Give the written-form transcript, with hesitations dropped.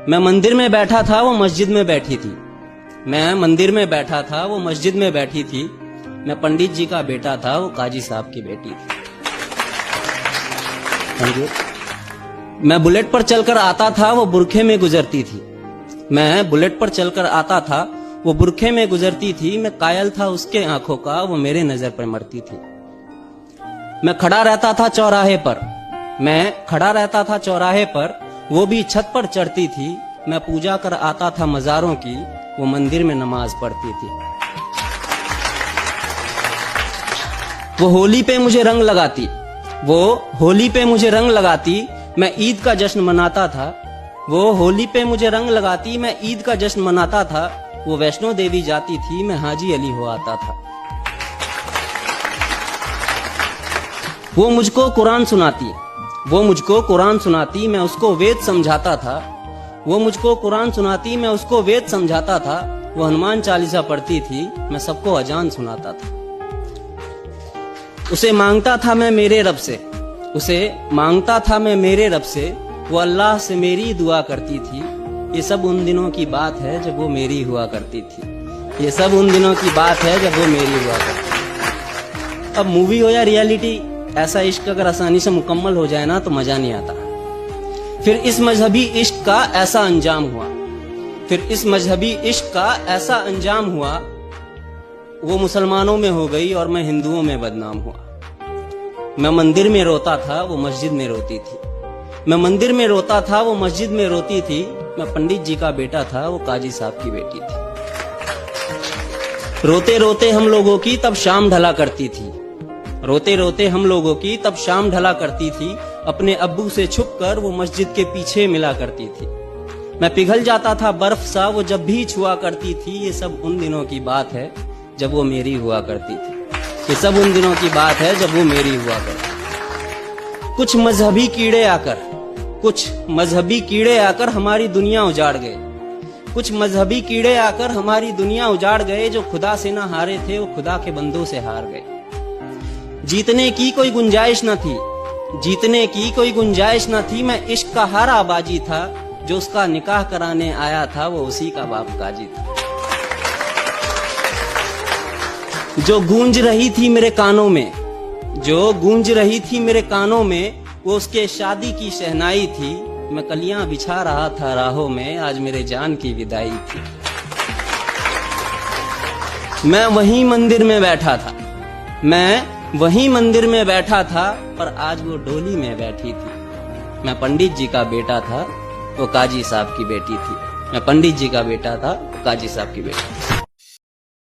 मैं मंदिर में बैठा था, वो मस्जिद में बैठी थी। मैं मंदिर में बैठा था, वो मस्जिद में बैठी थी। मैं पंडित जी का बेटा था, वो काजी साहब की बेटी थी। Thank you. मैं बुलेट पर चलकर आता था, वो बुरखे में गुजरती थी। मैं बुलेट पर चलकर आता था, वो बुरखे में गुजरती थी। मैं कायल था उसके आंखों का, वो मेरे नजर पर मरती थी। मैं खड़ा रहता था चौराहे पर, मैं खड़ा रहता था चौराहे पर, वो भी छत पर चढ़ती थी। मैं पूजा कर आता था मजारों की, वो मंदिर में नमाज पढ़ती थी। वो होली पे मुझे रंग लगाती, वो होली पे मुझे रंग लगाती। मैं ईद का जश्न मनाता था। वो होली पे मुझे रंग लगाती, मैं ईद का जश्न मनाता था। वो वैष्णो देवी जाती थी, मैं हाजी अली हो आता था। वो मुझको कुरान सुनाती, वो मुझको कुरान सुनाती, मैं उसको वेद समझाता था। वो मुझको कुरान सुनाती, मैं उसको वेद समझाता था। वो हनुमान चालीसा पढ़ती थी, मैं सबको अजान सुनाता था। उसे मांगता था मैं मेरे रब से, उसे मांगता था मैं मेरे रब से। वो अल्लाह से मेरी दुआ करती थी। ये सब उन दिनों की बात है जब वो मेरी हुआ करती थी। ये सब उन दिनों की बात है जब वो मेरी हुआ करती थी। अब मूवी हो या रियलिटी, ऐसा इश्क अगर आसानी से मुकम्मल हो जाए ना तो मजा नहीं आता। फिर इस मजहबी इश्क का ऐसा अंजाम हुआ, फिर इस मजहबी इश्क का ऐसा अंजाम हुआ। वो मुसलमानों में हो गई और मैं हिंदुओं में बदनाम हुआ। मैं मंदिर में रोता था, वो मस्जिद में रोती थी। मैं मंदिर में रोता था, वो मस्जिद में रोती थी। मैं पंडित जी का बेटा था, वो काजी साहब की बेटी थी। रोते रोते हम लोगों की तब शाम ढला करती थी। रोते रोते हम लोगों की तब शाम ढला करती थी। अपने अब्बू से छुपकर वो मस्जिद के पीछे मिला करती थी। मैं पिघल जाता था बर्फ सा, वो जब भी छुआ करती थी। ये सब उन दिनों की बात है जब वो मेरी हुआ करती थी। ये सब उन दिनों की बात है जब वो मेरी हुआ करती थी। कुछ मजहबी कीड़े आकर, कुछ मजहबी कीड़े आकर हमारी दुनिया उजाड़ गए। कुछ मजहबी कीड़े आकर हमारी दुनिया उजाड़ गए। जो खुदा से ना हारे थे, वो खुदा के बंदों से हार गए। जीतने की कोई गुंजाइश न थी, जीतने की कोई गुंजाइश न थी। मैं इश्क का हारा बाजी था। जो उसका निकाह कराने आया था, वो उसी का बाप काजी था। जो गूंज रही थी मेरे कानों में, जो गूंज रही थी मेरे कानों में, वो उसके शादी की शहनाई थी। मैं कलियां बिछा रहा था राहों में, आज मेरे जान की विदाई थी। मैं वहीं मंदिर में बैठा था, मैं वहीं मंदिर में बैठा था, पर आज वो डोली में बैठी थी। मैं पंडित जी का बेटा था, वो काजी साहब की बेटी थी। मैं पंडित जी का बेटा था, वो काजी साहब की बेटी थी।